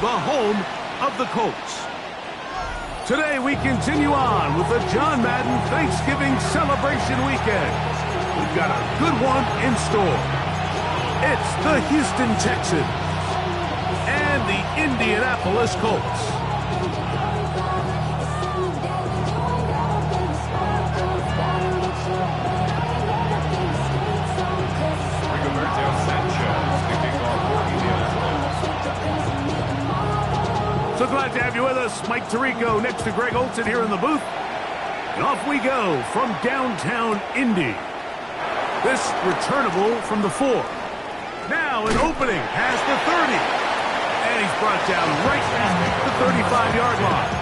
the home of the Colts. Today we continue on with the John Madden Thanksgiving celebration weekend. We've got a good one in store. It's the Houston Texans and the Indianapolis Colts. So glad to have you with us. Mike Tirico next to Greg Olson here in the booth. And off we go from downtown Indy. This returnable from the 4. Now an opening past the 30. And he's brought down right at the 35-yard line.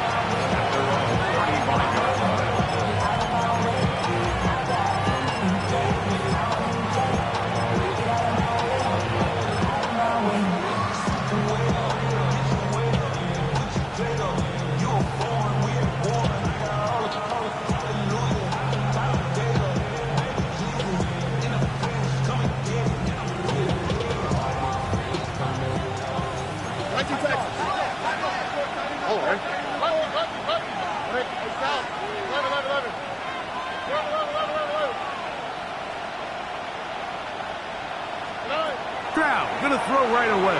Going to throw right away.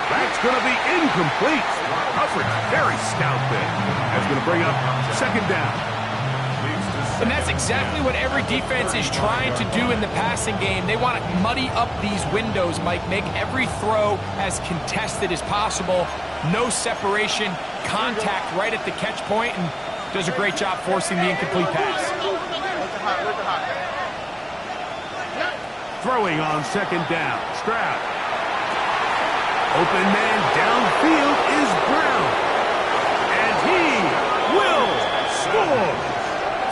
That's going to be incomplete. Coverage very stout there. That's going to bring up second down. And that's exactly what every defense is trying to do in the passing game. They want to muddy up these windows, Mike. Make every throw as contested as possible. No separation, contact right at the catch point, and does a great job forcing the incomplete pass. Throwing on second down. Stroud. Open man downfield is Brown. And he will score.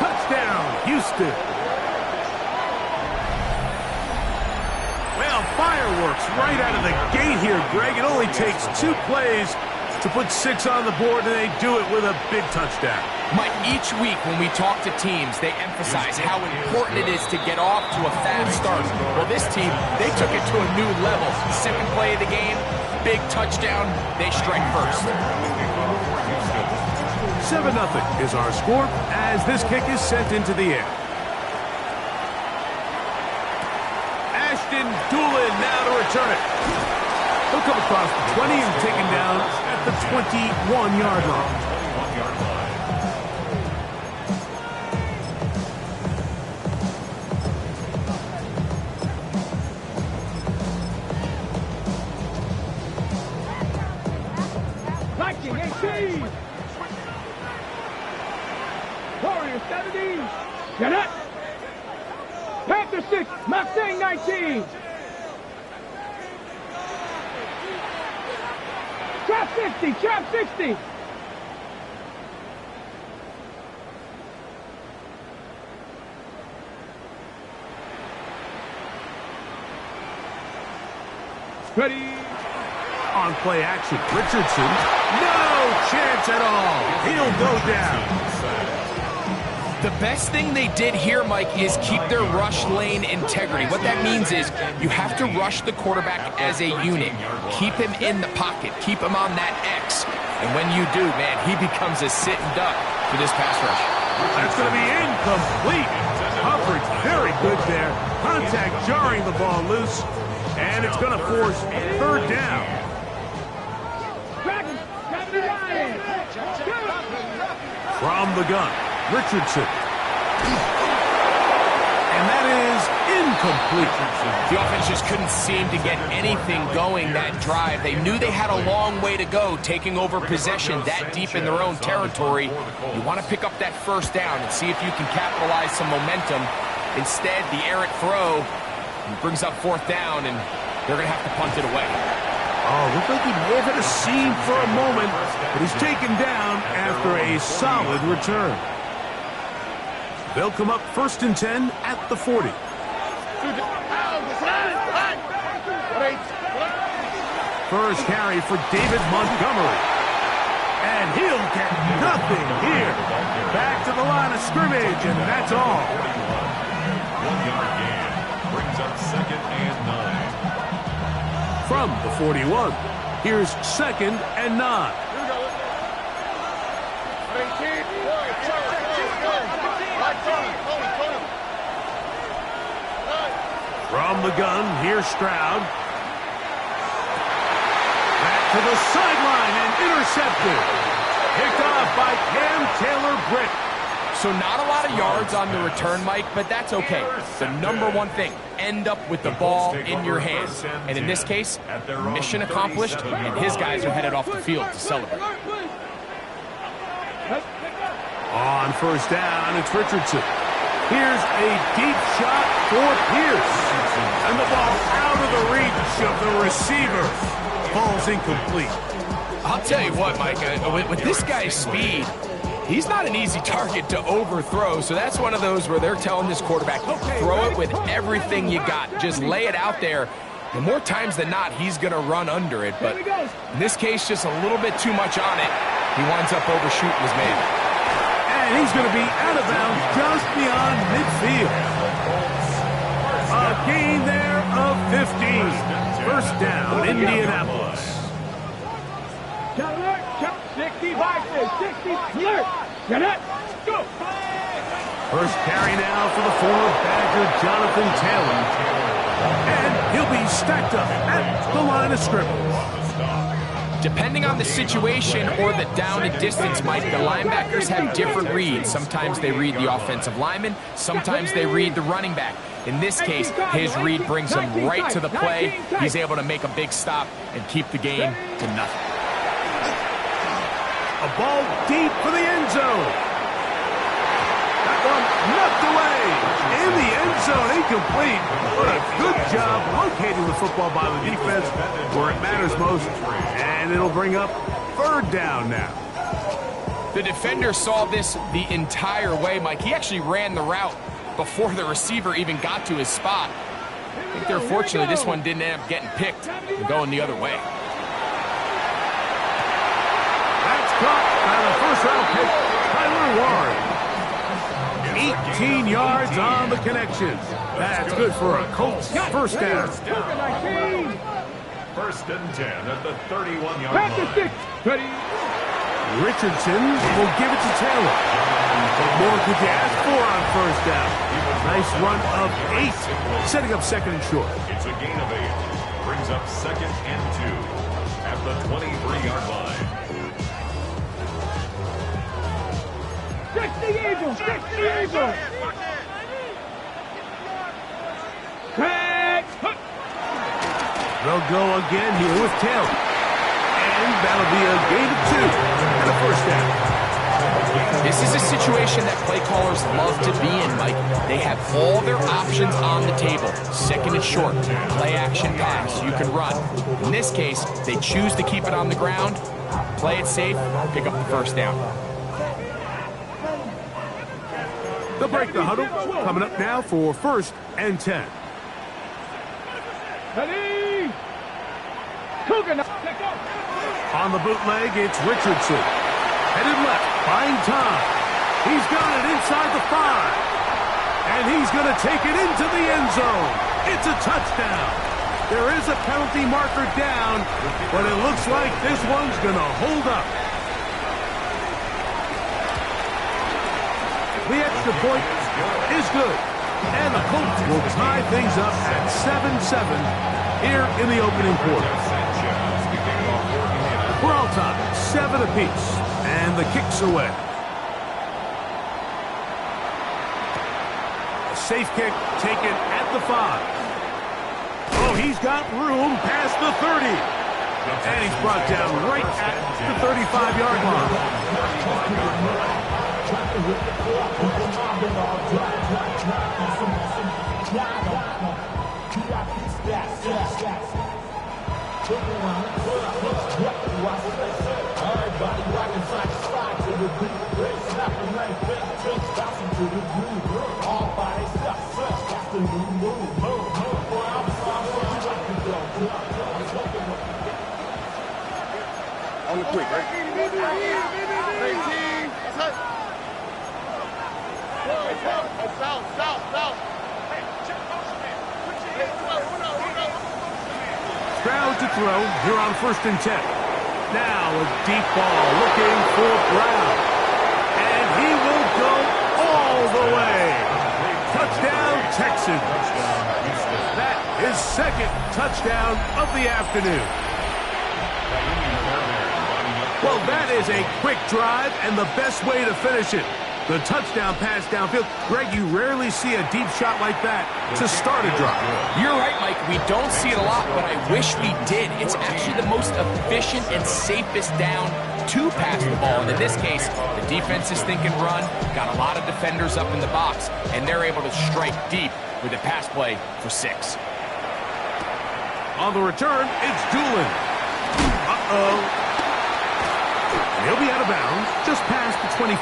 Touchdown, Houston. Well, fireworks right out of the gate here, Greg. It only takes 2 plays to put 6 on the board, and they do it with a big touchdown. Mike, each week when we talk to teams, they emphasize how important it is to get off to a fast start. Well, this team, they took it to a new level. Second play of the game, big touchdown, they strike first. 7-0 is our score as this kick is sent into the air. Ashton Doolin now to return it. He'll come across the 20 and taken down at the 21-yard line. Warriors 70. Get up. Panther 6. Mustang 19. Trap 60. Trap 60. Ready. On play action, Richardson. No chance at all. He'll go down. The best thing they did here, Mike, is keep their rush lane integrity. What that means is you have to rush the quarterback as a unit. Keep him in the pocket. Keep him on that X. And when you do, man, he becomes a sitting duck for this pass rush. That's going to be incomplete. Coverage very good there. Contact jarring the ball loose. And it's going to force third down. From the gun, Richardson. And that is incomplete. The offense just couldn't seem to get anything going that drive. They knew they had a long way to go, taking over possession that deep in their own territory. You want to pick up that first down and see if you can capitalize some momentum. Instead, the errant throw brings up fourth down, and they're going to have to punt it away. Oh, looked like he may have hit a seam for a moment, but he's taken down after a solid return. They'll come up 1st and 10 at the 40. First carry for David Montgomery. And he'll get nothing here. Back to the line of scrimmage, and that's all. 1 yard gain brings up 2nd and 9. from the 41. Here's 2nd and 9. From the gun, here's Stroud. Back to the sideline and intercepted. Picked off by Cam Taylor-Britt. So not a lot of yards on the return, Mike, but that's okay. The number one thing, end up with the ball in your hands. And in this case, mission accomplished, and his guys are headed off the field to celebrate. On 1st down, it's Richardson. Here's a deep shot for Pierce. And the ball out of the reach of the receiver. Ball's incomplete. I'll tell you what, Mike, with this guy's speed, he's not an easy target to overthrow, so that's one of those where they're telling this quarterback, throw it with everything you got. Just lay it out there. And more times than not, he's going to run under it. But in this case, just a little bit too much on it. He winds up overshooting his man. And he's going to be out of bounds just beyond midfield. A gain there of 15. 1st down, Indianapolis. 60 boxes, 60 clear. Get it, go. First carry now for the former Badger, Jonathan Taylor. And he'll be stacked up at the line of scrimmage. Depending on the situation or the down and distance, Mike, the linebackers have different reads. Sometimes they read the offensive lineman. Sometimes they read the running back. In this case, his read brings him right to the play. He's able to make a big stop and keep the game to nothing. A ball deep for the end zone. That one knocked away. In the end zone, incomplete. But a good job locating the football by the defense where it matters most. And it'll bring up 3rd down now. The defender saw this the entire way, Mike. He actually ran the route before the receiver even got to his spot. I think they're fortunate this one didn't end up getting picked and going the other way. That's caught by the 1st-round pick, Tyler Ward. 18 yards on the connection. That's good for a Colts 1st down. 1st and 10 at the 31-yard line. Ready. Richardson will give it to Taylor. What more could you ask for on 1st down? Nice run of 8, setting up 2nd and short. It's a gain of 8. Brings up 2nd and 2 at the 23-yard line. 60 Eagles, 60 Eagles. They'll go again here with Taylor. And that'll be a gain of 2 and a 1st down. This is a situation that play callers love to be in, Mike. They have all their options on the table. 2nd and short, play action pass, you can run. In this case, they choose to keep it on the ground, play it safe, pick up the 1st down. They'll break the huddle. Coming up now for 1st and 10. Ready. On the bootleg, it's Richardson. Headed left, buying time. He's got it inside the 5. And he's going to take it into the end zone. It's a touchdown. There is a penalty marker down, but it looks like this one's going to hold up. The extra point is good. And the Colts will tie things up at 7-7 here in the opening quarter. We're all tied, 7 apiece. And the kick's away. A safe kick taken at the 5. Oh, he's got room past the 30. And he's brought down right at the 35-yard line. On the quick, right? 18. Stroud to throw here on 1st and 10. Now a deep ball looking for Brown. And he will go all the way. Touchdown, Texans. That is 2nd touchdown of the afternoon. Well, that is a quick drive and the best way to finish it. The touchdown pass downfield. Greg, you rarely see a deep shot like that to start a drive. You're right, Mike. We don't see it a lot, but I wish we did. It's actually the most efficient and safest down to pass the ball. And in this case, the defense is thinking run, got a lot of defenders up in the box, and they're able to strike deep with a pass play for 6. On the return, it's Doolin. Uh-oh. He'll be out of bounds just past the 25.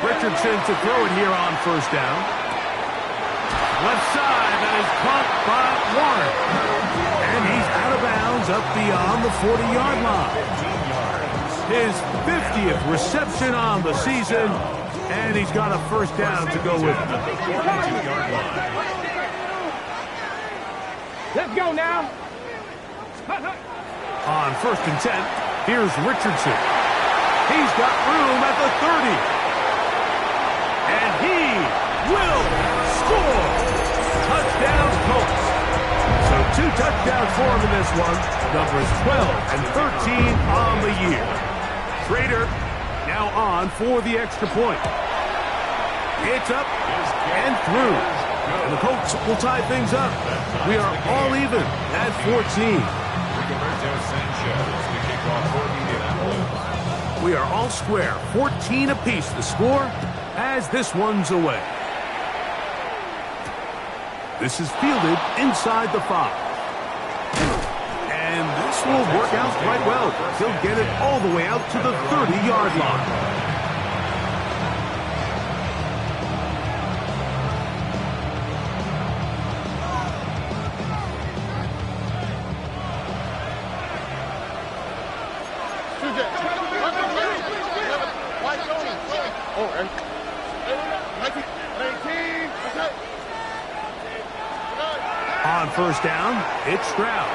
Richardson to throw it here on 1st down. Left side, that is caught by Warren. And he's out of bounds up beyond the 40-yard line. His 50th reception on the season, and he's got a 1st down to go with it. Let's go now. On 1st and 10, here's Richardson. He's got room at the 30. And he will score. Touchdown, Colts. So 2 touchdowns for him in this one. Numbers 12 and 13 on the year. Trader now on for the extra point. It's up and through. And the Colts will tie things up. We are all even at 14. We are all square. 14 apiece the score as this one's away. This is fielded inside the 5. And this will work out quite well. He'll get it all the way out to the 30-yard line. On 1st down, it's Stroud.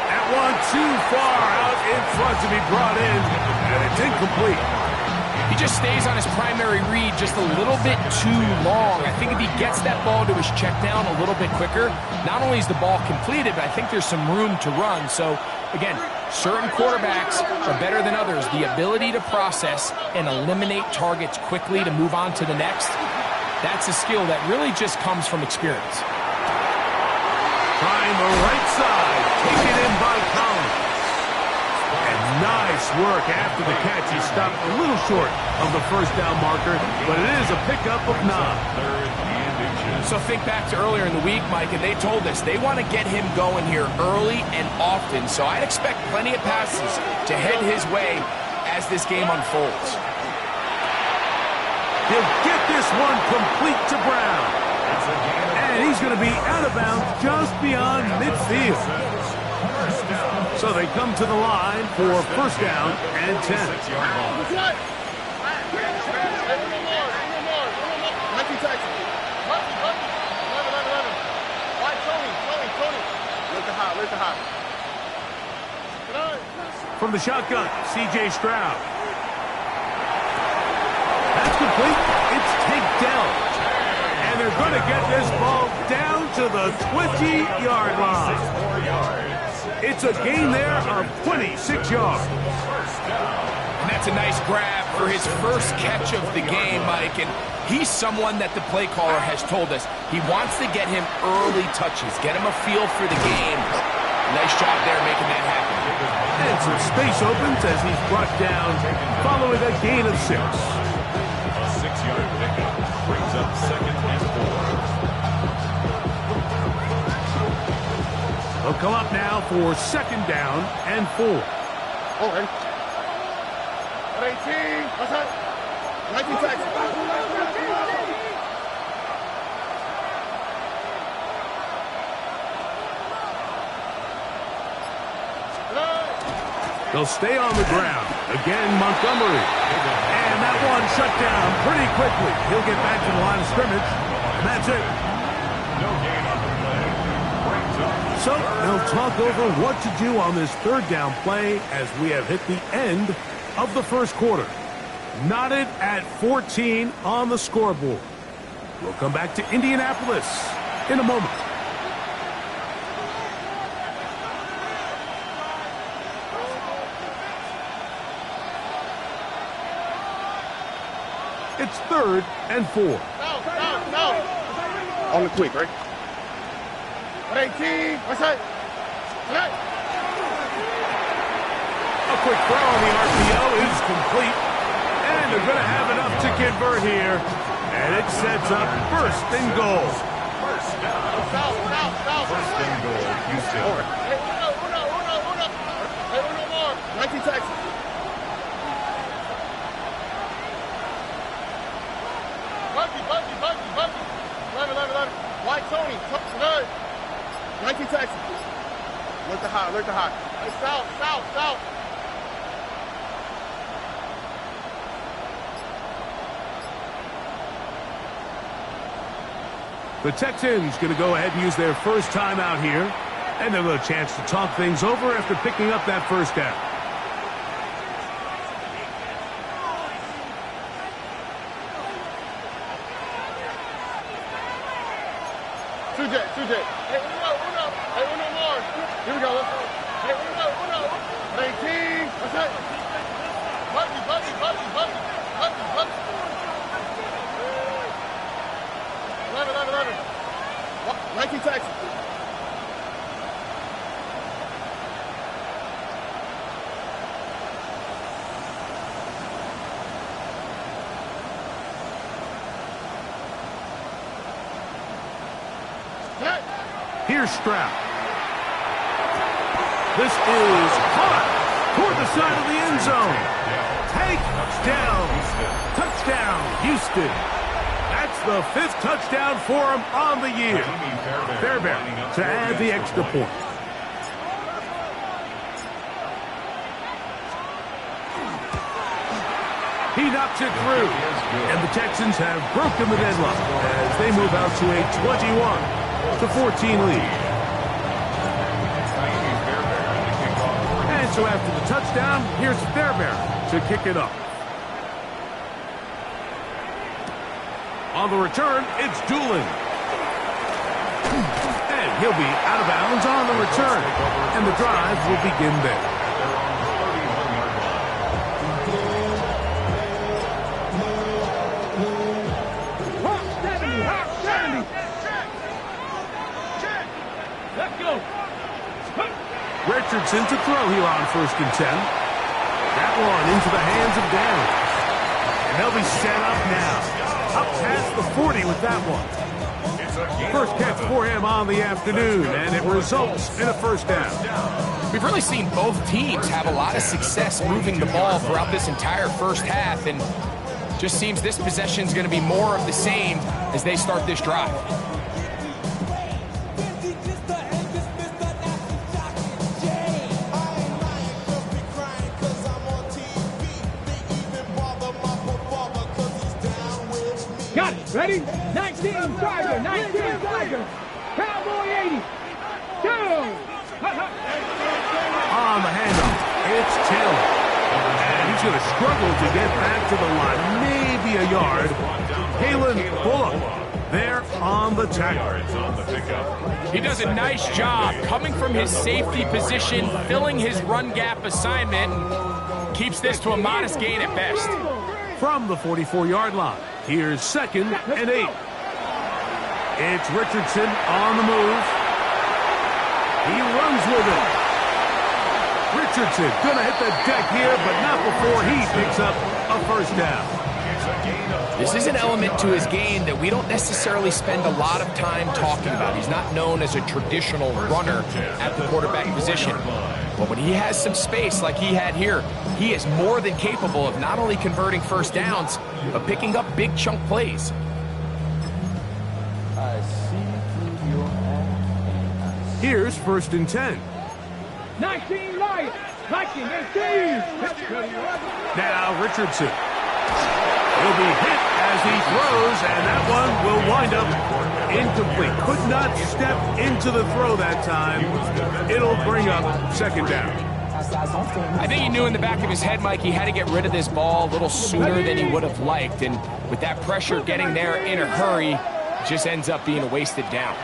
That one too far out in front to be brought in, and it's incomplete. He just stays on his primary read just a little bit too long. I think if he gets that ball to his check down a little bit quicker, not only is the ball completed, but I think there's some room to run. So, again, certain quarterbacks are better than others. The ability to process and eliminate targets quickly to move on to the next, that's a skill that really just comes from experience. Trying the right side, taken in by Collins. And nice work after the catch. He stopped a little short of the 1st down marker, but it is a pickup of 9. So think back to earlier in the week, Mike, and they told us they want to get him going here early and often. So I'd expect plenty of passes to head his way as this game unfolds. He'll get this one complete to Brown. And he's going to be out of bounds just beyond midfield. So they come to the line for 1st down and 10. From the shotgun, C.J. Stroud. That's complete. It's Tank Dell. And they're going to get this ball down to the 20-yard line. It's a gain there of 26 yards. And that's a nice grab for his first catch of the game, Mike. And he's someone that the play caller has told us he wants to get him early touches, get him a feel for the game. Nice job there making that happen. And some space opens as he's brought down following a gain of 6. A 6-yard pickup brings up 2nd and 4. They'll come up now for 2nd down and 4. Okay. 18. What's that? 19 Texans. They'll stay on the ground. Again, Montgomery. And that one shut down pretty quickly. He'll get back to the line of scrimmage. And that's it. No gain on the play. Brings up So they'll talk over what to do on this third down play as we have hit the end of the first quarter. Knotted at 14 on the scoreboard. We'll come back to Indianapolis in a moment. It's 3rd and 4. On the quick, right? 18. What's that? A quick throw on the RPO is complete. And they're going to have enough to convert here. And it sets up 1st and goal. first down. First and goal, Houston. Hey, uno. Hey, uno more. 19 Texans. Buggy. 11. White Tony. Good. 19 Texans. Look the hot. Hey, south. The Texans going to go ahead and use their first timeout here. And they'll have a chance to talk things over after picking up that first down. Two J. Hey, uno. Hey, uno more. Here we go. Let's go. Hey, uno. 18. What's that? Buggy. 11. 19 Texans. Here's Stroud. This is caught toward the side of the end zone. Touchdown, Houston. That's the 5th touchdown for him on the year. Fairbairn to add the extra point. He knocks it through. And the Texans have broken the deadlock as they move out to a 21-14 lead. And so after the touchdown, here's Fairbairn to kick it up. On the return, it's Doolin. And he'll be out of bounds on the return. And the drive will begin there. Let's go. Richardson to throw here on 1st and 10. That one into the hands of Downs. And they'll be set up now. Up past the 40 with that one. First catch for him on the afternoon, and it results in a first down. We've really seen both teams have a lot of success moving the ball throughout this entire first half, and just seems this possession is going to be more of the same as they start this drive. Got it. Ready? 19 Tiger. Cowboy 80. Down. On the handoff, it's Taylor. And he's going to struggle to get back to the line. Maybe a yard. Kalen Bullock there on the tackle. He does a nice job coming from his safety position, filling his run gap assignment, and keeps this to a modest gain at best. From the 44-yard line, here's 2nd and 8. It's Richardson on the move. He runs with it. Richardson going to hit the deck here, but not before he picks up a first down. This is an element to his game that we don't necessarily spend a lot of time talking about. He's not known as a traditional runner at the quarterback position. But when he has some space like he had here, he is more than capable of not only converting first downs, but picking up big chunk plays. Here's 1st and 10. 19 Lions. Now Richardson. He'll be hit as he throws, and that one will wind up incomplete. Could not step into the throw that time. It'll bring up second down. I think he knew in the back of his head, Mike, he had to get rid of this ball a little sooner than he would have liked. And with that pressure getting there in a hurry, it just ends up being a wasted down.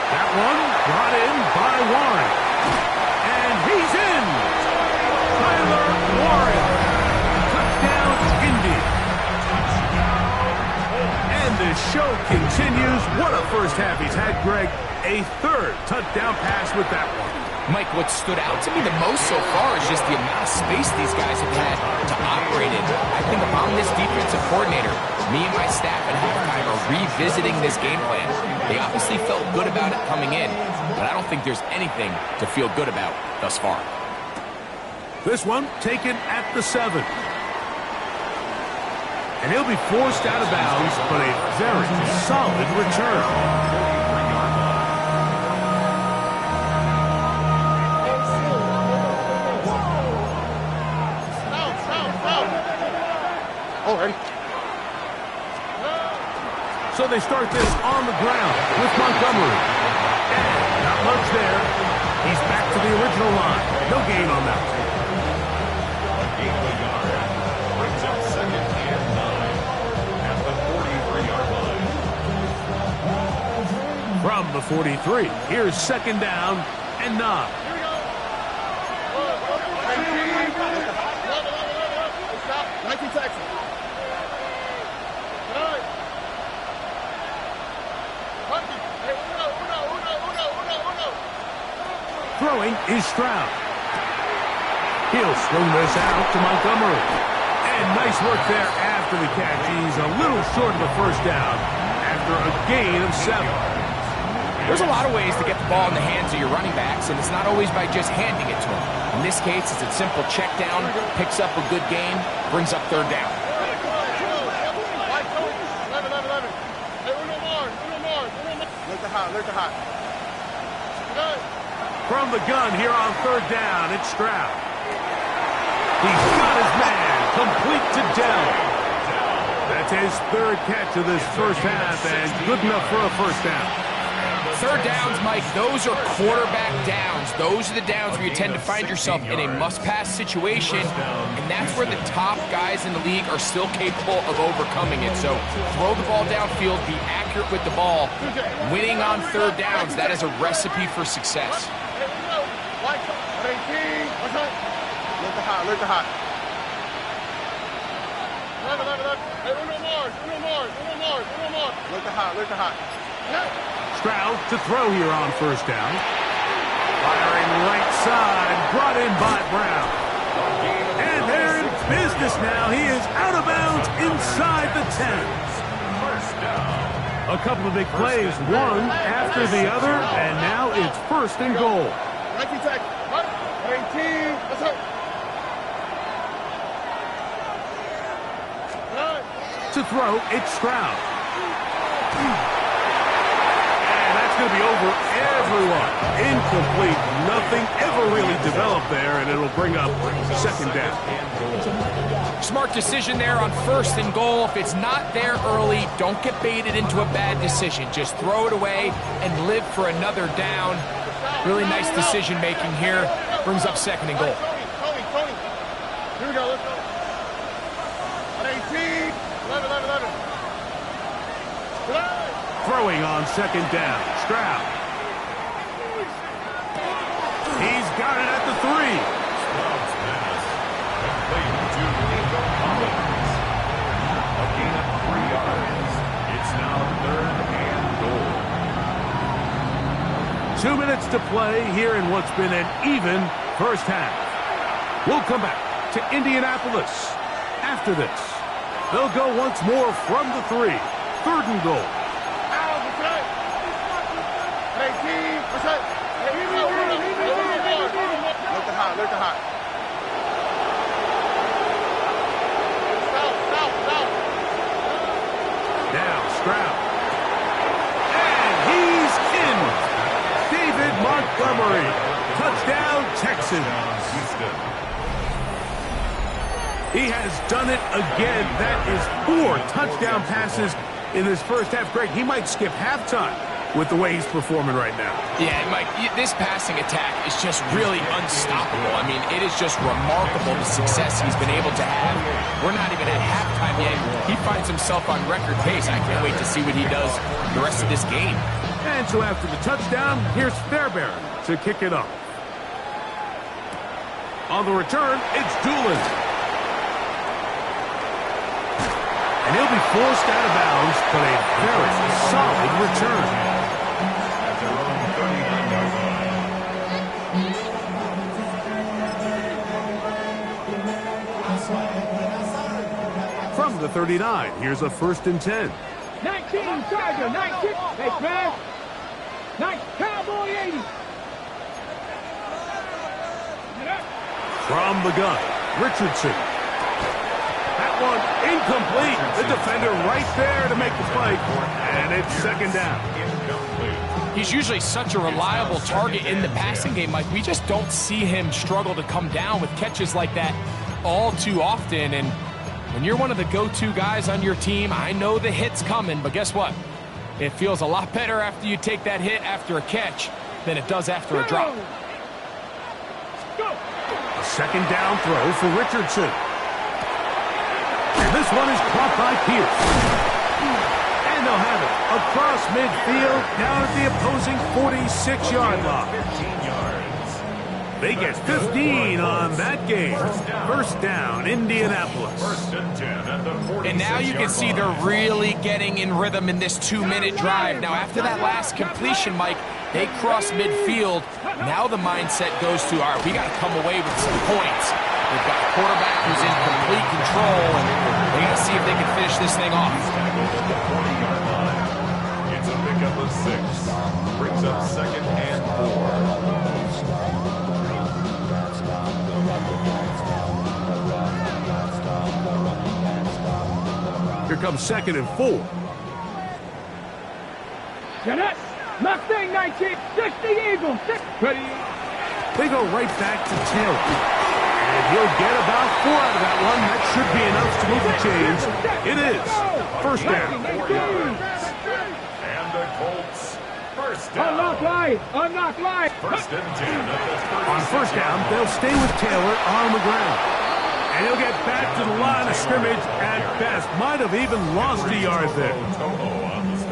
That one brought in by Warren. And he's in. Tyler Warren. Touchdown, Indy. And the show continues. What a first half he's had, Greg. A third touchdown pass with that one. Mike, what stood out to me the most so far is just the amount of space these guys have had to operate in. I think if I'm this defensive coordinator, me and my staff at halftime are revisiting this game plan. They obviously felt good about it coming in, but I don't think there's anything to feel good about thus far. This one taken at the 7. And he'll be forced out of bounds, but a very solid return. Already. So they start this on the ground with Montgomery. And not much there. He's back to the original line. No gain on that. Brings up second and 9 at the 43-yard line. From the 43, here's second down and 9. Here we go. 19 Texans. Throwing is Stroud. He'll swing this out to Montgomery. And nice work there after the catch. He's a little short of the first down after a gain of 7. There's a lot of ways to get the ball in the hands of your running backs, and it's not always by just handing it to them. In this case, it's a simple check down, picks up a good gain, brings up third down. Look hot. From the gun here on third down, it's Stroud. He's got his man, complete to Dell. That's his third catch of this first half, and good enough for a first down. Third downs, Mike, those are quarterback downs. Those are the downs where you tend to find yourself in a must-pass situation, and that's where the top guys in the league are still capable of overcoming it. So throw the ball downfield, be accurate with the ball. Winning on third downs, that is a recipe for success. Look hot. Look hot. Stroud to throw here on first down. Firing right side, brought in by Brown. And they're in business now. He is out of bounds inside the 10. A couple of big plays, one after the other, and now it's first and goal. 19 seconds. 18. Let's go. To throw, it's Stroud. And that's going to be over everyone. Incomplete. Nothing ever really developed there, and it'll bring up second down. Smart decision there on first and goal. If it's not there early, don't get baited into a bad decision. Just throw it away and live for another down. Really nice decision making here. Brings up second and goal. Tony. Here we go. Let's go. 18. 11. Throwing on second down. Stroud. He's got it at the 3. Stroud's pass complete to Nico Collins. A gain of 3 yards. It's now third and goal. 2 minutes to play here in what's been an even first half. We'll come back to Indianapolis after this. They'll go once more from the 3. Third and goal. Look hot. Now Stroud. And he's in. David Montgomery. Texans. He has done it again. That is 4 touchdown passes in this first half. Greg, he might skip halftime with the way he's performing right now. Yeah, Mike, this passing attack is just really unstoppable. I mean, it is just remarkable the success he's been able to have. We're not even at halftime yet. He finds himself on record pace. I can't wait to see what he does the rest of this game. And so after the touchdown, here's Fairbairn to kick it up. On the return, it's Doolin. And he'll be forced out of bounds, but a very solid return. From the 39, here's a 1st and 10. 19, Charger, 19. Hey, man. 9, Cowboy 80. From the gun, Richardson. That one incomplete. The defender right there to make the play. And it's 2nd down. He's usually such a reliable target in the passing game, Mike. We just don't see him struggle to come down with catches like that all too often. And when you're one of the go-to guys on your team, I know the hit's coming, but guess what? It feels a lot better after you take that hit after a catch than it does after a drop. A 2nd down throw for Richardson. And this one is caught by Pierce. And they'll have it across midfield down at the opposing 46-yard line. They get 15 on that game. 1st down, Indianapolis. And now you can see they're really getting in rhythm in this 2-minute drive. Now, after that last completion, Mike, they cross midfield. Now the mindset goes to, all right, we got to come away with some points. We've got a quarterback who's in complete control, and they got to see if they can finish this thing off. It's a pickup of 6. Brings up 2nd and 4. Here comes 2nd and 4. Jeanette, Mustang 19, 60 Eagles, 6. Ready? They go right back to Taylor. And he'll get about 4 out of that one. That should be enough to move the chains. It is. 1st down. And the Colts. 1st down. Unlock line. 1st and 10 at the 36. On 1st down, they'll stay with Taylor on the ground. And he'll get back to the line of scrimmage at best. Might have even lost a yard there.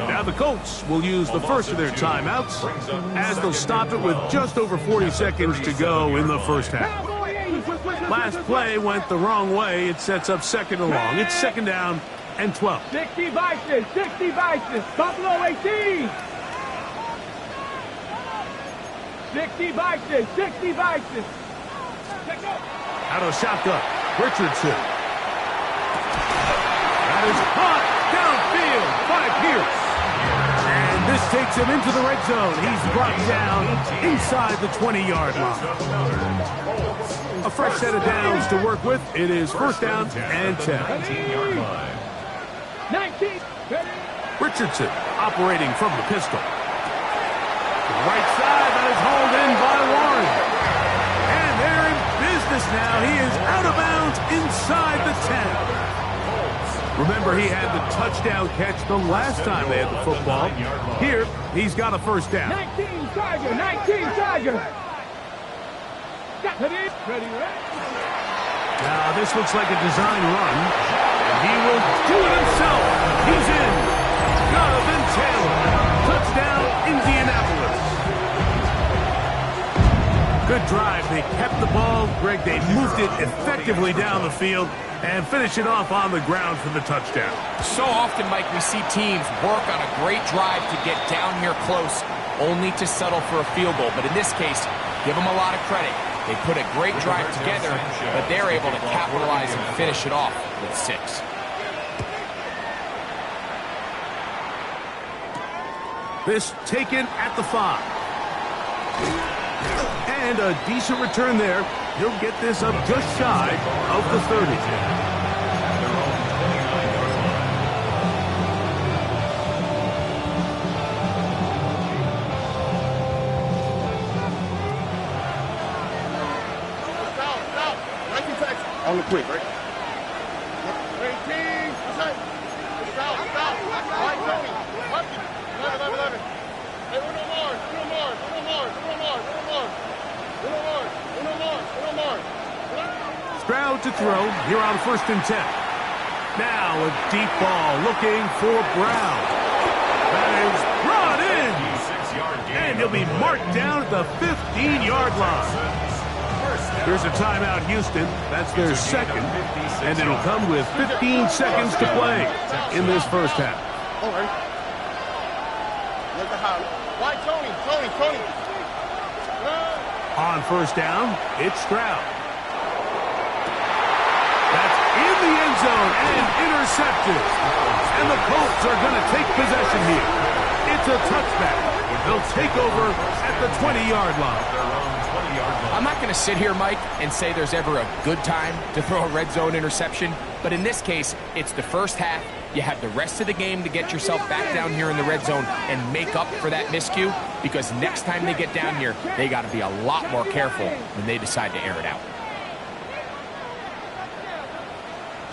Now the Colts will use the first of their timeouts as they'll stop it with just over 40 seconds to go in the first half. Last play went the wrong way. It sets up 2nd and long. It's 2nd down and 12. 60 Vices, 60 Vices, Buffalo 18. 60 Vices, 60 Vices. Out of shotgun, Richardson. That is caught downfield by Pierce. And this takes him into the red zone. He's brought down inside the 20-yard line. A fresh set of downs to work with. It is 1st down and 10. 19. Richardson operating from the pistol. Right side, that is hauled in by Warren. And they're in business now. He is out of bounds inside the 10. Remember, he had the touchdown catch the last time they had the football. Here, he's got a 1st down. 19 Tiger, 19 Tiger. Ready. Now, this looks like a design run. And he will do it himself. He's in. Jonathan Taylor. Touchdown, Indianapolis. Good drive. They kept the ball. Greg, they moved it effectively down the field and finish it off on the ground for the touchdown. So often, Mike, we see teams work on a great drive to get down here close, only to settle for a field goal. But in this case, give them a lot of credit. They put a great drive together, but they're able to capitalize and finish it off with 6. This taken at the 5. And a decent return there. He'll get this up just shy of the 30. On the quick, right? 18. Stop. Right, Tony. 11. Hey, uno more. Stroud to throw here on 1st and 10. Now a deep ball looking for Brown. That is brought in. And he'll be marked down at the 15-yard line. Here's a timeout, Houston. That's their second. And it'll come with 15 seconds to play in this first half. All right. Let the house. Why, Tony? On 1st down, it's Stroud. That's in the end zone and intercepted. And the Colts are going to take possession here. It's a touchback. They'll take over at the 20-yard line. I'm not going to sit here, Mike, and say there's ever a good time to throw a red zone interception, but in this case, it's the first half. You have the rest of the game to get yourself back down here in the red zone and make up for that miscue, because next time they get down here, they got to be a lot more careful when they decide to air it out.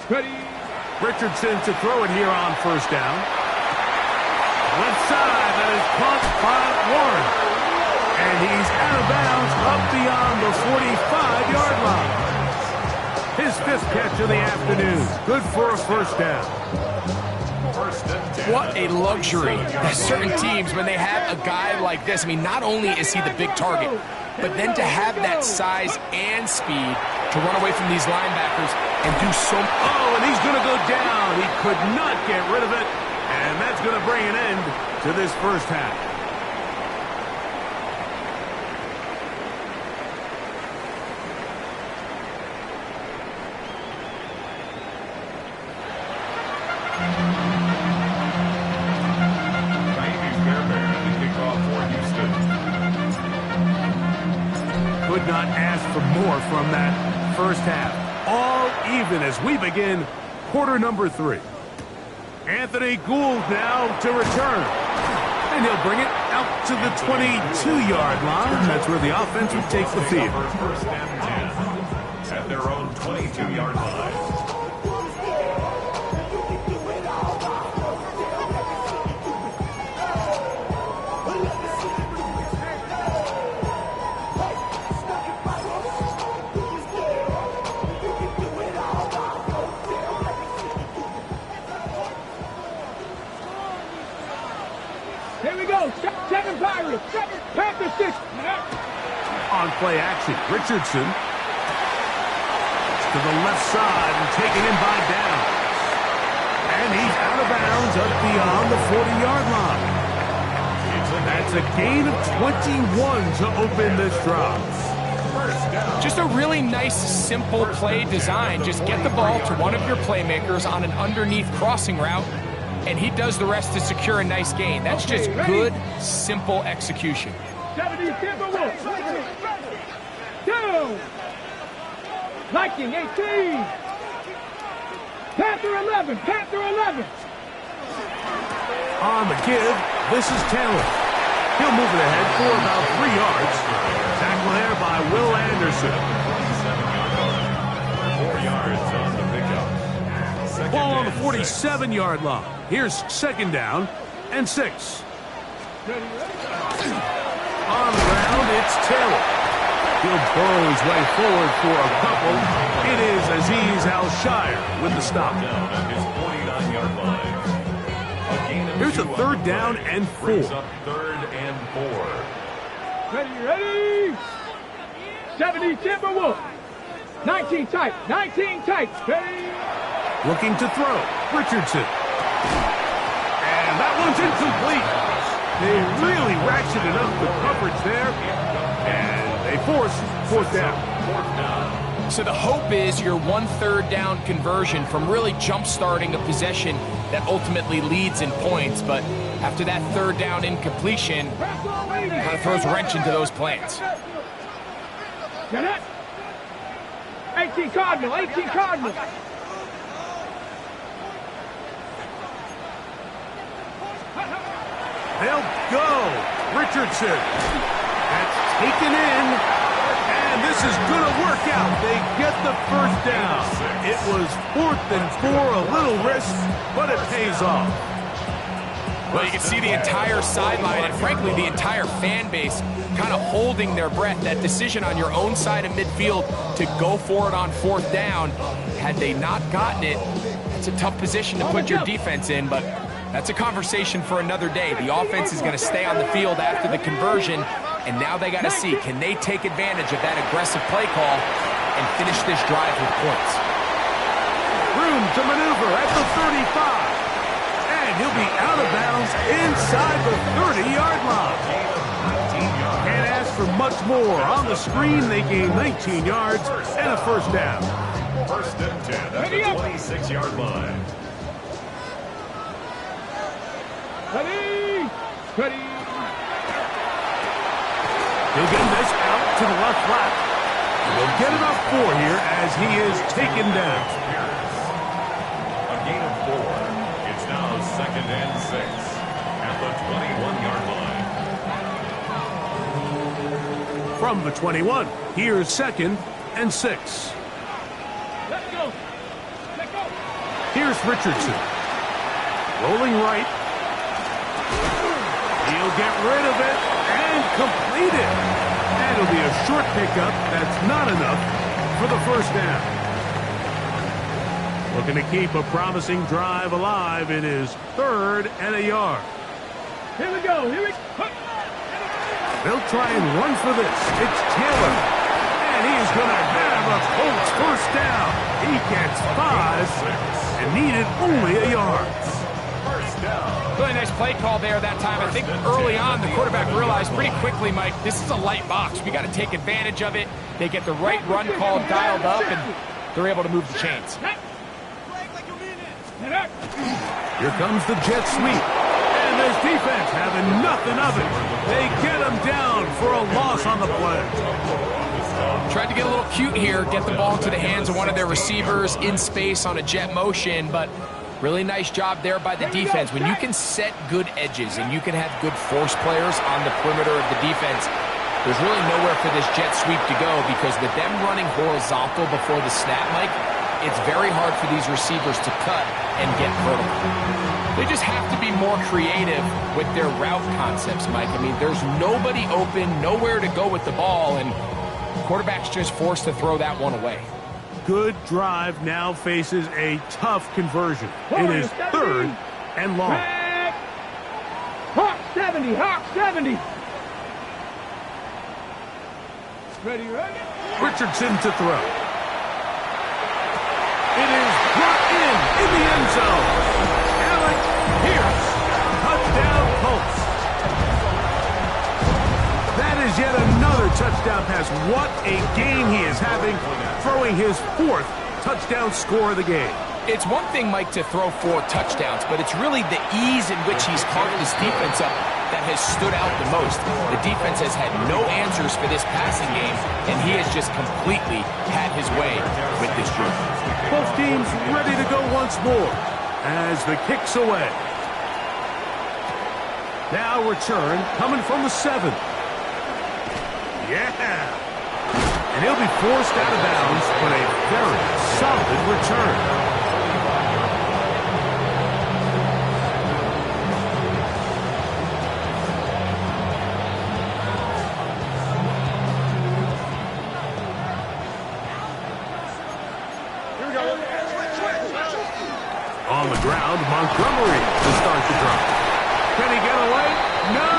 Ready. Richardson to throw it here on 1st down. Left side, that is caught by Warren. And he's out of bounds up beyond the 45-yard line. His 5th catch of the afternoon. Good for a 1st down. What a luxury that certain teams, when they have a guy like this, I mean, not only is he the big target, but then to have that size and speed to run away from these linebackers and do so. Oh, and he's going to go down. He could not get rid of it. And that's going to bring an end to this first half. Could not ask for more from that first half. All even as we begin quarter number 3. Anthony Gould now to return. And he'll bring it out to the 22-yard line. That's where the offense will take the field. First and 10 at their own 22-yard line. Here we go. 7 Pirates. 7 Panthers 6. On play action, Richardson to the left side and taken in by Downs. And he's out of bounds up beyond the 40-yard line. That's a gain of 21 to open this drive. Just a really nice, simple play design. Just get the ball to one of your playmakers on an underneath crossing route, and he does the rest to secure a nice gain. That's just good, simple execution. 70 Timberwolves. Down. Viking 18. Panther 11. Panther 11. On the give, this is Taylor. He'll move it ahead for about 3 yards. Tackle there by Will Anderson. 4 yards on the pickup. Ball on the 47-yard line. Here's 2nd down and 6. On the ground, it's Taylor. He'll burrow his way forward for a couple. It is Azeez Al-Shire with the stop. Down at his 49-yard line. A gain of Here's a 2 third down and 4. brings up 3rd and 4. Ready. 70 Timberwolves. 19 tight. 19 tight. Ready. Looking to throw. Richardson. And that one's incomplete. They really ratcheted up the coverage there. And they force 4th down. So the hope is your 1/3 down conversion from really jump-starting a possession that ultimately leads in points. But after that 3rd down incompletion, kind of throws a wrench into those plans. Get it. 18 Cardinal. 18 Cardinal. They'll go. Richardson. That's taken in. And this is going to work out. They get the first down. It was 4th and 4, a little risk, but it pays off. Well, you can see the entire sideline and, frankly, the entire fan base kind of holding their breath. That decision on your own side of midfield to go for it on 4th down, had they not gotten it, it's a tough position to put your defense in, but that's a conversation for another day. The offense is going to stay on the field after the conversion, and now they got to see, can they take advantage of that aggressive play call and finish this drive with points? Room to maneuver at the 35. And he'll be out of bounds inside the 30-yard line. Can't ask for much more. On the screen, they gain 19 yards and a first down. First and 10 at the 26-yard line. Ready! Ready! He'll get this out to the left flat. He'll get enough 4 here as he is taken down. A gain of 4. It's now 2nd and 6 at the 21-yard line. From the 21, here's 2nd and 6. Let's go! Let's go! Here's Richardson. Rolling right. He'll get rid of it and complete it. And it'll be a short pickup. That's not enough for the first down. Looking to keep a promising drive alive. It is 3rd and a yard. Here we go! Here we go! They'll try and run for this. It's Taylor. And he's going to have a Colts first down. He gets 5 and needed only a yard. First down. Really nice play call there that time. I think early on the quarterback realized pretty quickly, Mike, this is a light box. We got to take advantage of it. They get the right run call dialed up, and they're able to move the chains. Here comes the jet sweep. And this defense having nothing of it. They get him down for a loss on the play. Tried to get a little cute here, get the ball into the hands of one of their receivers in space on a jet motion, but really nice job there by the defense. When you can set good edges and you can have good force players on the perimeter of the defense, there's really nowhere for this jet sweep to go, because with them running horizontal before the snap, Mike, it's very hard for these receivers to cut and get vertical. They just have to be more creative with their route concepts, Mike. I mean, there's nobody open, nowhere to go with the ball, and quarterback's just forced to throw that one away. Good drive now faces a tough conversion. It is 3rd and long. Hawk 70! Hawk 70! Ready, ready? Richardson to throw. It is brought in the end zone. Alec Pierce. Touchdown Colts. That is yet another touchdown pass. What a game he is having, throwing his 4th touchdown score of the game. It's one thing, Mike, to throw 4 touchdowns, but it's really the ease in which he's carved this defense up that has stood out the most. The defense has had no answers for this passing game, and he has just completely had his way with this group. Both teams ready to go once more as the kick's away. Now return coming from the 7. Yeah. And he'll be forced out of bounds, but a very solid return. On the ground, Montgomery to start the drive. Can he get away? No!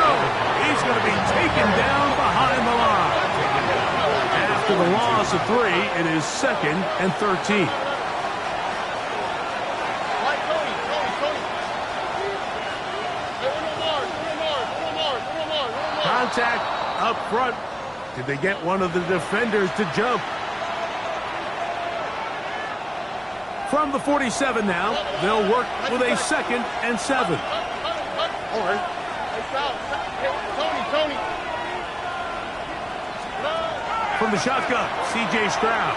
He's going to be taken down behind the line. After the loss of 3, it is 2nd and 13. Contact up front. Did they get one of the defenders to jump? From the 47 now, they'll work with a 2nd and 7. Tony. From the shotgun, C.J. Stroud.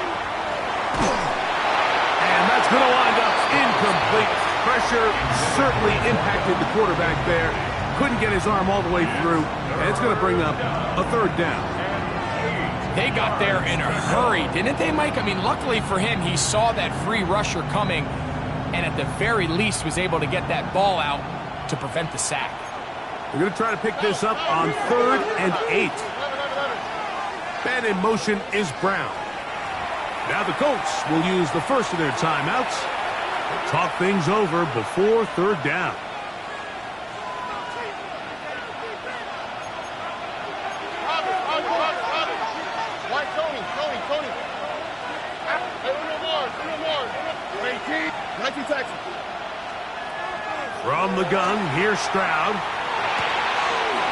And that's going to wind up incomplete. Pressure certainly impacted the quarterback there. Couldn't get his arm all the way through. And it's going to bring up a 3rd down. They got there in a hurry, didn't they, Mike? I mean, luckily for him, he saw that free rusher coming and at the very least was able to get that ball out to prevent the sack. We're going to try to pick this up on 3rd and 8. Man in motion is Brown. Now the Colts will use the first of their timeouts to talk things over before 3rd down. Texans. From the gun, here's Stroud.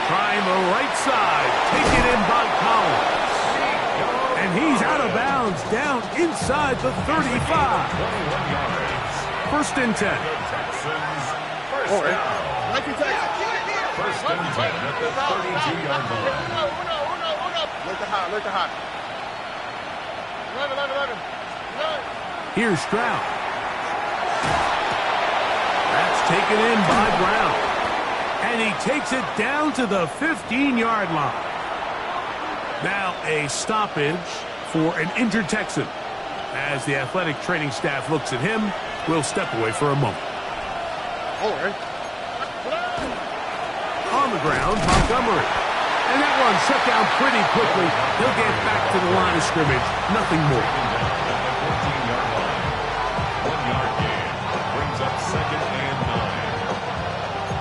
Trying the right side. Taken in by Collins. And he's out of bounds, down inside the 35. 1st and 10. All right. 19 Texans. 1st and 10 at the 32-yard line. Look the hot. 11. Here's Stroud. That's taken in by Brown. And he takes it down to the 15-yard line. Now a stoppage for an injured Texan. As the athletic training staff looks at him, we'll step away for a moment. All right. On the ground, Montgomery. And that one shut down pretty quickly. He'll get back to the line of scrimmage. Nothing more.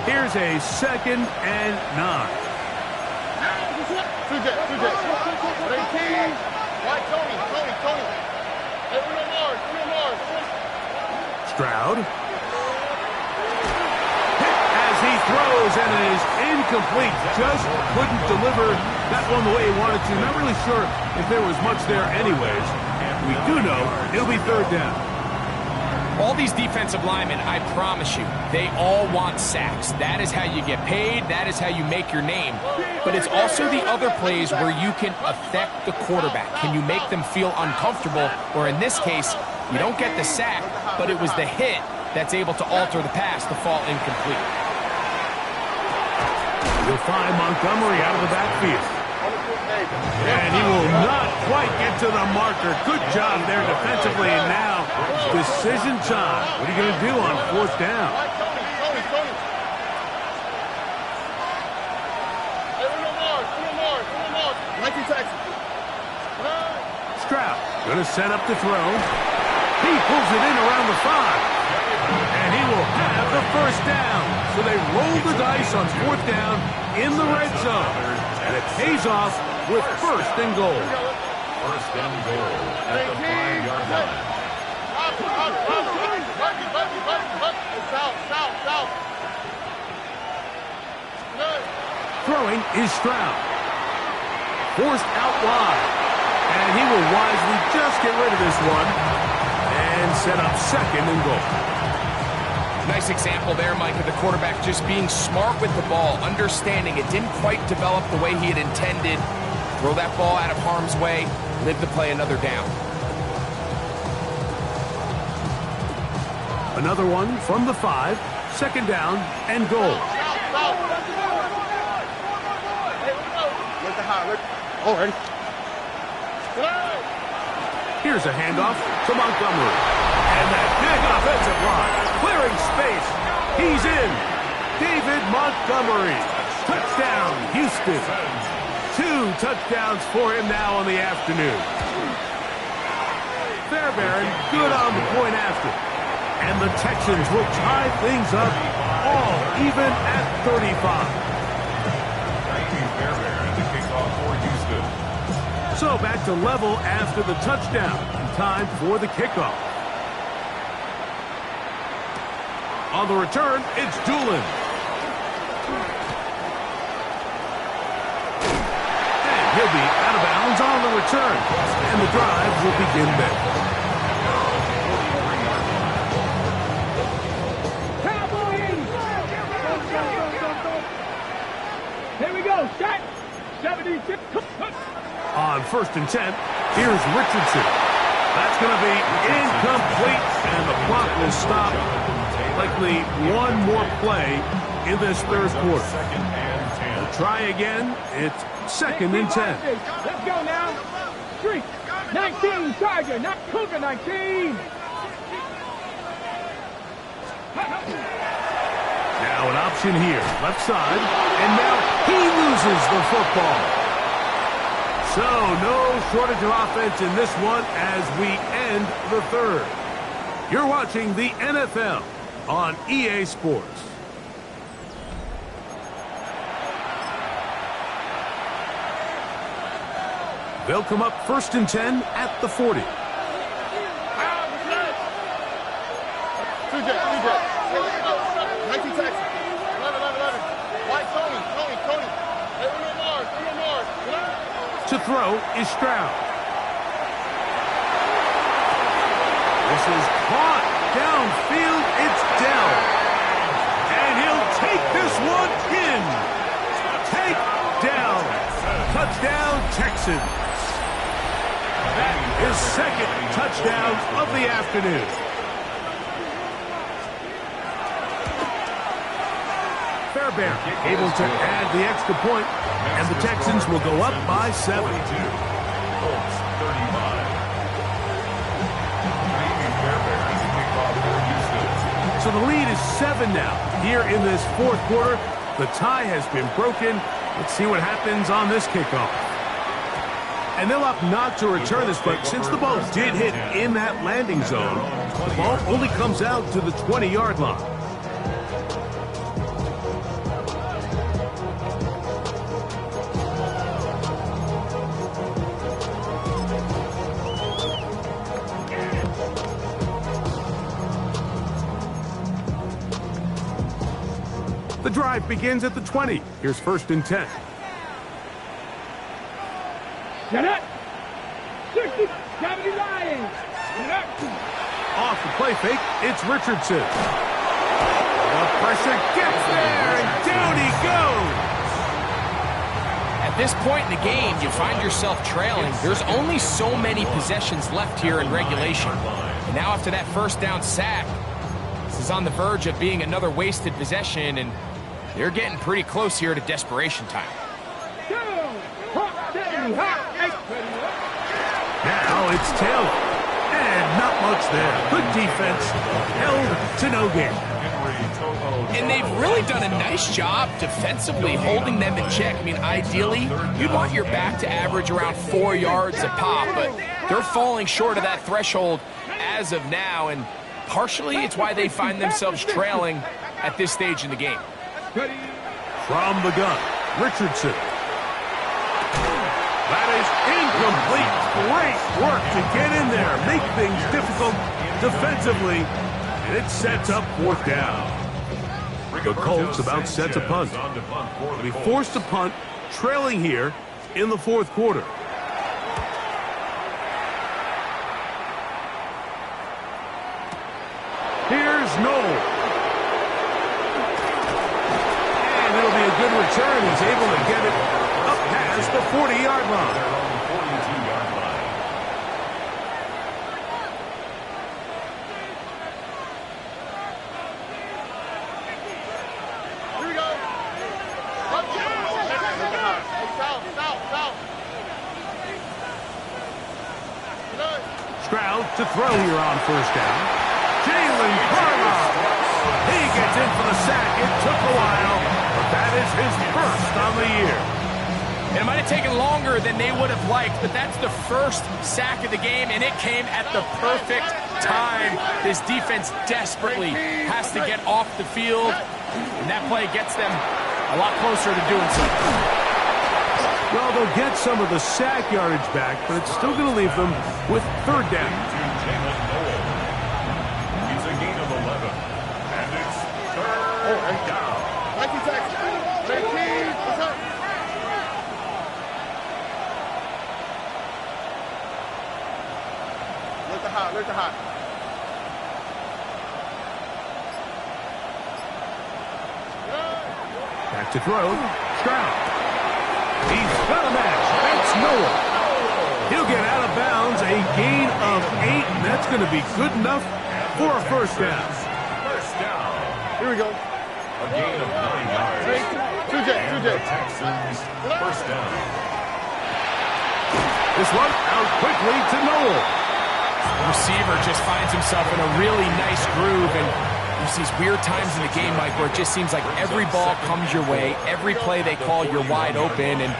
Here's a 2nd and 9. Two J. 18. Right, Tony. Hey, Uno Mars. Stroud. Hit as he throws, and it is incomplete. Just couldn't deliver that one the way he wanted to. Not really sure if there was much there anyways. We do know it'll be 3rd down. All these defensive linemen, I promise you, they all want sacks. That is how you get paid. That is how you make your name. But it's also the other plays where you can affect the quarterback. Can you make them feel uncomfortable? Or in this case, you don't get the sack, but it was the hit that's able to alter the pass to fall incomplete. You'll find Montgomery out of the backfield. And he will not quite get to the marker. Good job there defensively. And now, decision time. What are you going to do on 4th down? Stroud going to set up the throw. He pulls it in around the 5. And he will have the 1st down. So they roll the dice on 4th down in the red zone. And it pays off with 1st and goal. 1st and goal at the 5-yard line. South. Throwing is Stroud. Forced out wide. And he will wisely just get rid of this one and set up 2nd and goal. Nice example there, Mike, of the quarterback just being smart with the ball, understanding it didn't quite develop the way he had intended. Throw that ball out of harm's way, live to play another down. Another one from the 5, 2nd down and goal. All right. Here's a handoff to Montgomery. And that big offensive line, clearing space. He's in. David Montgomery. Touchdown, Houston. 2 touchdowns for him now on the afternoon. Fairbairn good on the point after. And the Texans will tie things up all even at 35. So back to level after the touchdown. And time for the kickoff. On the return, it's Doolin. And he'll be out of bounds on the return. And the drive will begin there. Cowboy 80. Here we go. Set. 76. On 1st and 10, here's Richardson. That's going to be incomplete, and the clock will stop. Likely one more play in this 3rd quarter. We'll try again. It's 2nd and 10. Let's go now. 3. 19, Charger, not Cougar 19. Now an option here, left side, and now he loses the football. So no shortage of offense in this one as we end the third. You're watching the NFL on EA Sports. They'll come up 1st and 10 at the 40. CJ. 19 Texans. 11. White Tony. Hey, Uno Mars. To throw is Stroud. This is caught downfield. It's Dell. And he'll take this one in. Take down. Touchdown, Texans. That is second touchdown of the afternoon. Fairbairn able to add the extra point, and the Texans will go up by 7. Colts 35. So the lead is 7 now. Here in this fourth quarter, the tie has been broken. Let's see what happens on this kickoff. And they'll opt not to return this, but since the ball did hit in that landing zone, the ball only comes out to the 20-yard line. The drive begins at the 20. Here's 1st and 10. Get up. 60, 70 Lions. Get up. Off the play fake, it's Richardson. The pressure gets there, and down he goes. At this point in the game, you find yourself trailing. There's only so many possessions left here in regulation. And now after that first down sack, this is on the verge of being another wasted possession, and they're getting pretty close here to desperation time. Now it's Taylor. And not much there. Good defense. Held to no gain. And they've really done a nice job defensively holding them in check. I mean, ideally, you'd want your back to average around 4 yards a pop, but they're falling short of that threshold as of now, and partially it's why they find themselves trailing at this stage in the game. From the gun, Richardson. That is incomplete. Great work to get in there, make things difficult defensively, and it sets up 4th down. The Colts about set to punt. They'll be forced to punt, trailing here in the 4th quarter. Here's Noel. And it'll be a good return. He's able to get it up past the 40-yard line. Here we go. Stroud to throw here on 1st down. Jalen Carter. He gets in for the sack. It took a while, but that is his first on the year. And it might have taken longer than they would have liked, but that's the first sack of the game, and it came at the perfect time. This defense desperately has to get off the field, and that play gets them a lot closer to doing so. Well, they'll get some of the sack yardage back, but it's still going to leave them with 3rd down. He's a gain of 11, and it's 3rd down. Thank you, Texas. 18. What's up? Look the hot. Back to throw. Stroud. He's got a match. That's Noah. He'll get out of bounds. A gain of 8, and that's going to be good enough for a 1st down. First down. Here we go. A gain of 9 yards. 2J. And the Texans, first down. This one out quickly to Noel. The receiver just finds himself in a really nice groove, and there's these weird times in the game, Mike, where it just seems like every ball comes your way, every play they call, you're wide open, and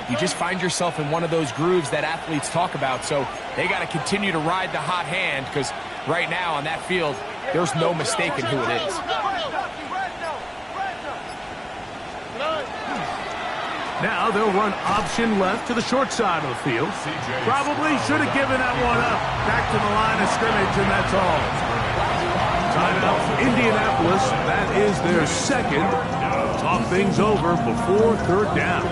you just find yourself in one of those grooves that athletes talk about. So they got to continue to ride the hot hand, because right now on that field, there's no mistaking who it is. Now they'll run option left to the short side of the field. Probably should have given that one up. Back to the line of scrimmage, and that's all. Timeout, Indianapolis. That is their second. Talk things over before third down.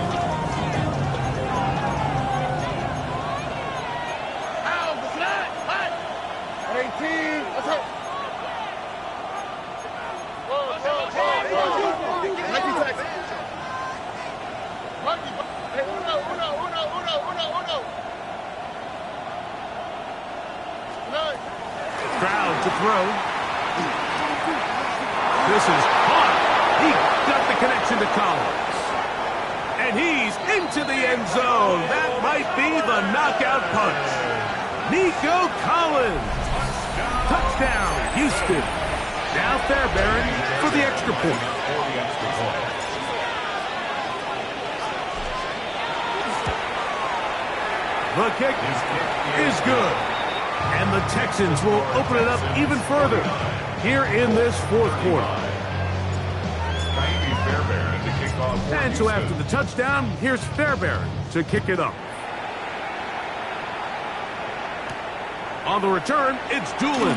Crowd to throw. This is caught. He got the connection to Collins. And he's into the end zone. That might be the knockout punch. Nico Collins. Touchdown, Houston. Now Fairbairn for the extra point. The kick is good. And the Texans will open it up even further here in this fourth quarter. And so after the touchdown, here's Fairbairn to kick it up. On the return, it's Doolin.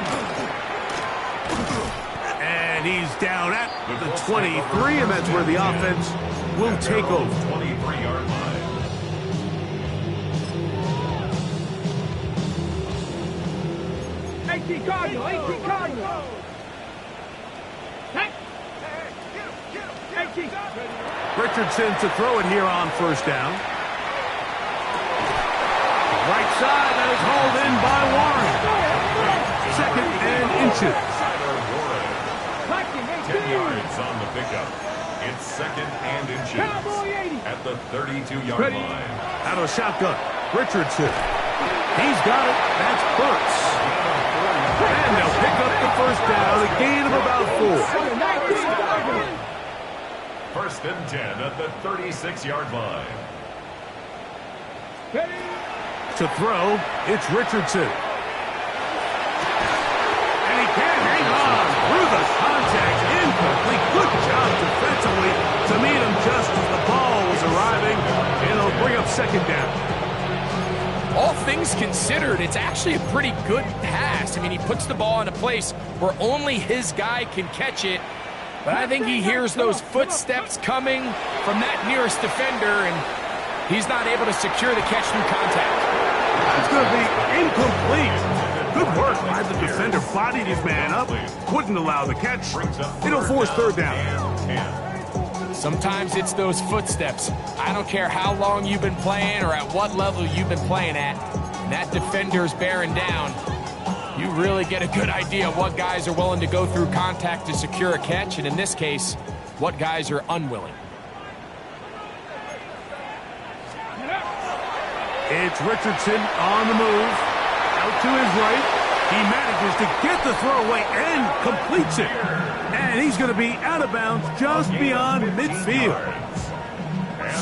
And he's down at the 23, and that's where the offense will take over. 23-yard line. 18 Cardinal, 18 Cardinal. 18. Richardson to throw it here on first down. Right side, that is hauled in by Warren. Second and inches. 10 yards on the pickup. It's second and inches at the 32-yard line. Out of shotgun, Richardson. He's got it. That's Burks. And they'll pick up the first down, a gain of about 4. First and 10 at the 36-yard line. To throw, it's Richardson. And he can't hang on through the contact. Incomplete. Good job defensively to meet him just as the ball was arriving. And it'll bring up second down. All things considered, it's actually a pretty good pass. I mean, he puts the ball in a place where only his guy can catch it. But I think he hears those footsteps coming from that nearest defender, and he's not able to secure the catch through contact. It's going to be incomplete. Good work by the defender. Bodied his man up. Couldn't allow the catch. It'll force third down. Sometimes it's those footsteps. I don't care how long you've been playing or at what level you've been playing at. And that defender's bearing down. You really get a good idea of what guys are willing to go through contact to secure a catch, and in this case, what guys are unwilling. It's Richardson on the move. Out to his right. He manages to get the throw away and completes it. And he's going to be out of bounds just beyond midfield.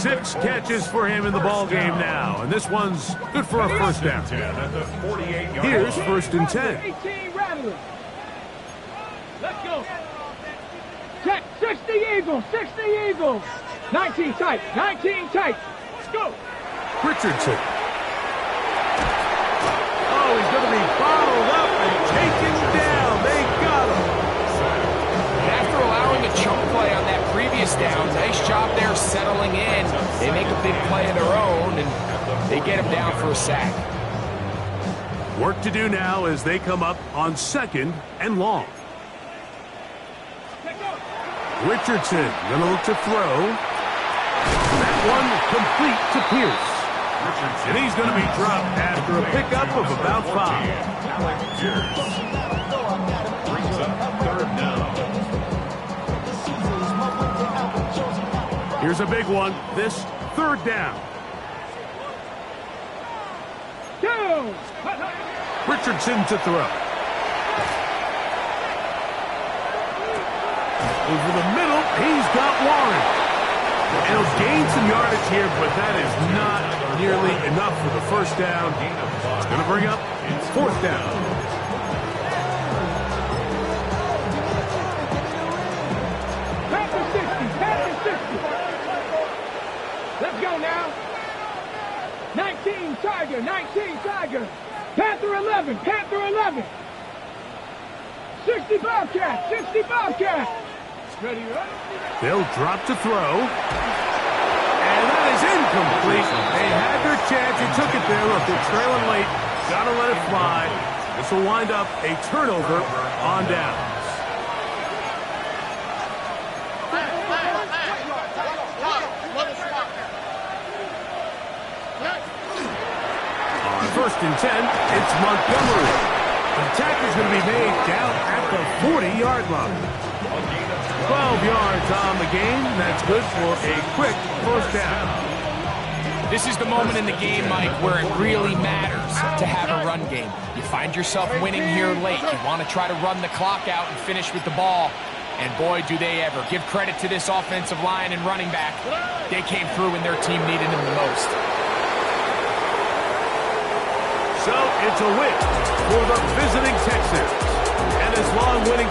6 catches for him in the ball game now. And this one's good for a first down. Here's first and 10. 18 Rattler. Let's go. Check. 60 Eagles. 60 Eagles. 19 tight. 19 tight. Let's go. Richardson. Oh, he's going to be bottled up and taken down. They got him. And after allowing a chunk play on that previous down, nice job there settling in. They make a big play of their own, and they get him down for a sack. Work to do now as they come up on second and long. Richardson going to look to throw. That one complete to Pierce. And he's going to be dropped after a pickup of about 5. Brings up third down. Here's a big one. This third down. Richardson to throw. Over the middle, he's got Warren. And he'll gain some yardage here, but that is not nearly enough for the first down. It's going to bring up fourth down. Panther 60, Panther 60. Let's go now. 19 Tiger, 19 Tiger. Panther 11, Panther 11. 60 Bobcat, 60 Bobcat. Ready, right? They'll drop to throw. And that is incomplete. They had their chance. They took it there. Look, they're trailing late. Got to let it fly. This will wind up a turnover on downs. On first and 10, it's Montgomery. The attack is going to be made down at the 40-yard line. 12 yards on the game. That's good for a quick first down. This is the moment in the game, Mike, where it really matters to have a run game. You find yourself winning here late. You want to try to run the clock out and finish with the ball. And boy, do they ever. Give credit to this offensive line and running back. They came through when their team needed them the most. So it's a win for the visiting Texans. And his long winning